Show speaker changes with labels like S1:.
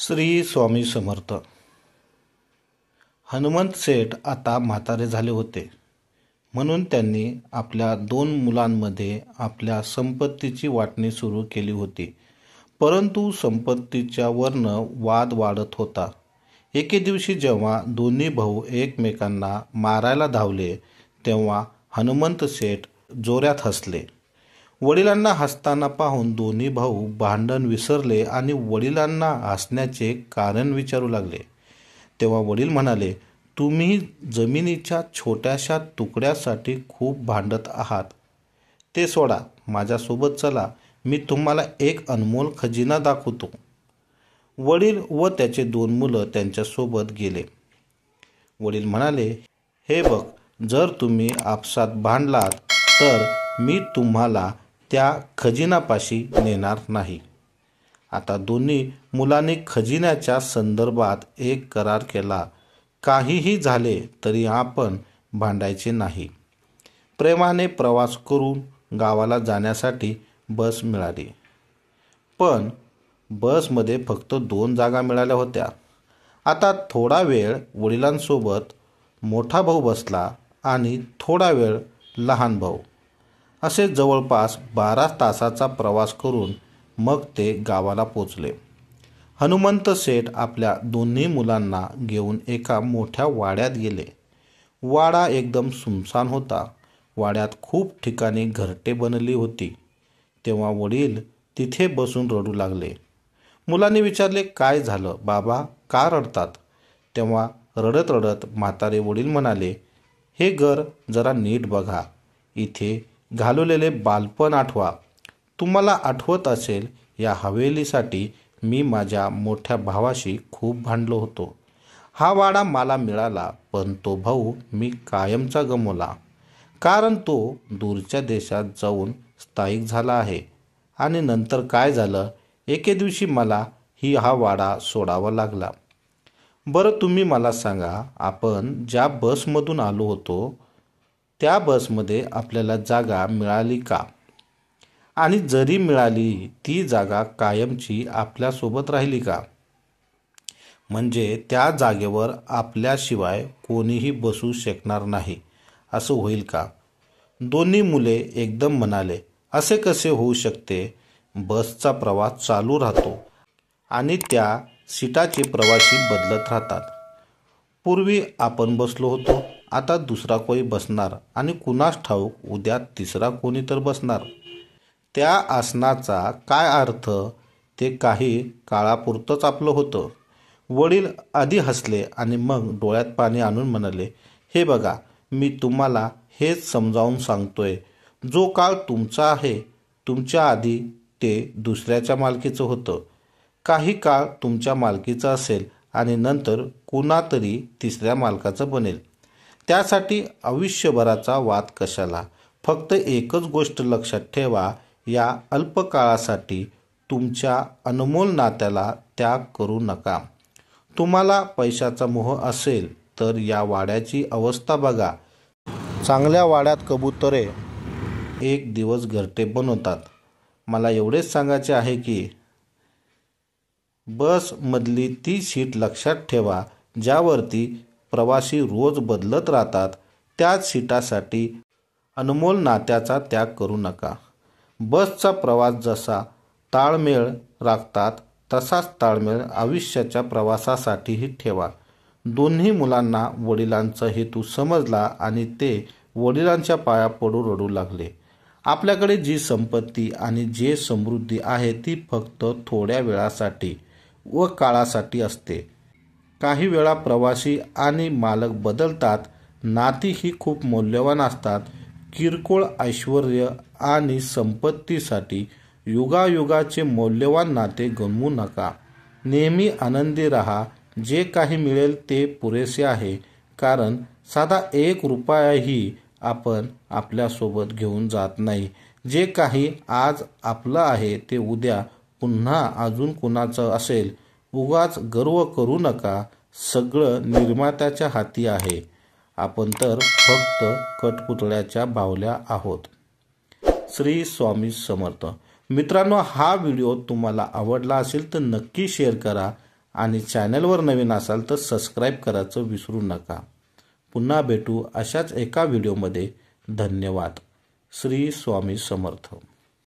S1: श्री स्वामी समर्थ। हनुमंत सेठ आता म्हातारे झाले होते, म्हणून त्यांनी आपल्या 2 मुलांमध्ये आपल्या संपत्तीची वाटणी सुरू केली होती. परंतु संपत्तीच्या वरनं वाद वाढत होता. एके दिवशी जेव्हा दोन्ही भाऊ एकमेकांना मारायला धावले, तेव्हा हनुमंत सेठ जोरात हसले. वडिलांना हसताना पाहून दोन्ही भाऊ भांडण विसरले आणि वडिलांना हसण्याचे कारण विचारू लागले. तेव्हा वडील म्हणाले, तुम्ही जमिनीच्या छोट्याशा तुकड्यासाठी खूप भांडत आहात. ते सोडा, माझ्यासोबत चला, मी तुम्हाला एक अनमोल खजिना दाखवतो. वडील व त्याचे 2 मुलं त्यांच्यासोबत गेले. वडील म्हणाले, हे बघ, जर तुम्ही आपसात भांडलात तर मी तुम्हाला त्या खजिनापाशी नेणार नाही. आता दोन्ही मुलांनी खजिन्याच्या संदर्भात एक करार केला. काहीही झाले तरी आपण भांडायचे नाही. प्रेमाने प्रवास करून गावाला जाण्यासाठी बस मिळाली. पण बसमध्ये फक्त 2 जागा मिळाल्या होत्या. आता थोडा वेळ वडिलांसोबत मोठा भाऊ बसला आणि थोडा वेळ लहान भाऊ. असे जवळपास 12 तासाचा प्रवास करून मग ते गावाला पोचले. हनुमंत सेठ आपल्या दोन्ही मुलांना घेऊन एका मोठ्या वाड्यात गेले. वाडा एकदम सुनसान होता. वाड्यात खूप ठिकाणी घरटे बनली होती. तेव्हा वडील तिथे बसून रडू लागले. मुलांनी विचारले, काय झालं बाबा, का रडतात? तेव्हा रडत रडत म्हातारे वडील म्हणाले, हे घर जरा नीट बघा. इथे घालवलेले बालपण आठवा. तुम्हाला आठवत असेल, या हवेलीसाठी मी माझ्या मोठ्या भावाशी खूप भांडलो होतो. हा वाडा मला मिळाला, पण तो भाऊ मी कायमचा गमावला. कारण तो दूरच्या देशात जाऊन स्थायिक झाला आहे. आणि नंतर काय झालं, एके दिवशी मला हा वाडा सोडावा लागला. बरं, तुम्ही मला सांगा, आपण ज्या बसमधून आलो होतो त्या बसमध्ये आपल्याला जागा मिळाली का? आणि जरी मिळाली, ती जागा कायमची आपल्यासोबत राहिली का? म्हणजे त्या जागेवर आपल्याशिवाय कोणीही बसू शकणार नाही, असं होईल का? दोन्ही मुले एकदम म्हणाले, असे कसे होऊ शकते? बसचा प्रवास चालू राहतो आणि त्या सीटाचे प्रवासी बदलत राहतात. पूर्वी आपण बसलो होतो, आता दुसरा कोणी बसणार आणि कुणास ठाऊक उद्या तिसरा कोणी तर बसणार. त्या आसनाचा काय अर्थ? ते काही काळापुरतंच आपलं होतं. वडील आधी हसले आणि मग डोळ्यात पाणी आणून म्हणाले, हे बघा, मी तुम्हाला हेच समजावून सांगतोय. जो काळ तुमचा आहे, तुमच्या आधी ते दुसऱ्याच्या मालकीचं होतं. काही काळ तुमच्या मालकीचं असेल आणि नंतर कुणातरी तिसऱ्या मालकाचं बनेल. त्यासाठी आयुष्यभराचा वाद कशाला? फक्त एकच गोष्ट लक्षात ठेवा, या अल्पकाळासाठी तुमच्या अनमोल नात्याला त्याग करू नका. तुम्हाला पैशाचा मोह असेल तर या वाड्याची अवस्था बघा. चांगल्या वाड्यात कबुतरे एक दिवस घरटे बनवतात. मला एवढेच सांगायचे आहे की बसमधली ती सीट लक्षात ठेवा, ज्यावरती प्रवासी रोज बदलत राहतात. त्याच सीटासाठी अनमोल नात्याचा त्याग करू नका. बसचा प्रवास जसा ताळमेळ राखतात, तसाच ताळमेळ आयुष्याच्या प्रवासासाठीही ठेवा. दोन्ही मुलांना वडिलांचा हेतू समजला आणि ते वडिलांच्या पाया पडून रडू लागले. आपल्याकडे जी संपत्ती आणि जे समृद्धी आहे, ती फक्त थोड्या वेळासाठी व काळासाठी असते. काही वेळा प्रवासी आणि मालक बदलतात. नाती ही खूप मौल्यवान असतात. किरकोळ ऐश्वर्य आणि संपत्तीसाठी युगायुगाचे मौल्यवान नाते गमावू नका. नेहमी आनंदी राहा. जे काही मिळेल ते पुरेसे आहे, कारण साधा 1 रुपयाही आपण आपल्यासोबत घेऊन जात नाही. जे काही आज आपलं आहे ते उद्या पुन्हा अजून कुणाचं असेल. उगाच गर्व करू नका. सगळं निर्मात्याच्या हाती आहे. आपण तर फक्त कठपुतळ्याच्या बाहुल्या आहोत. श्री स्वामी समर्थ. मित्रांनो, हा व्हिडिओ तुम्हाला आवडला असेल तर नक्की शेअर करा आणि चॅनलवर नवीन असाल तर सबस्क्राईब करायचं विसरू नका. पुन्हा भेटू अशाच एका व्हिडिओमध्ये. धन्यवाद. श्री स्वामी समर्थ.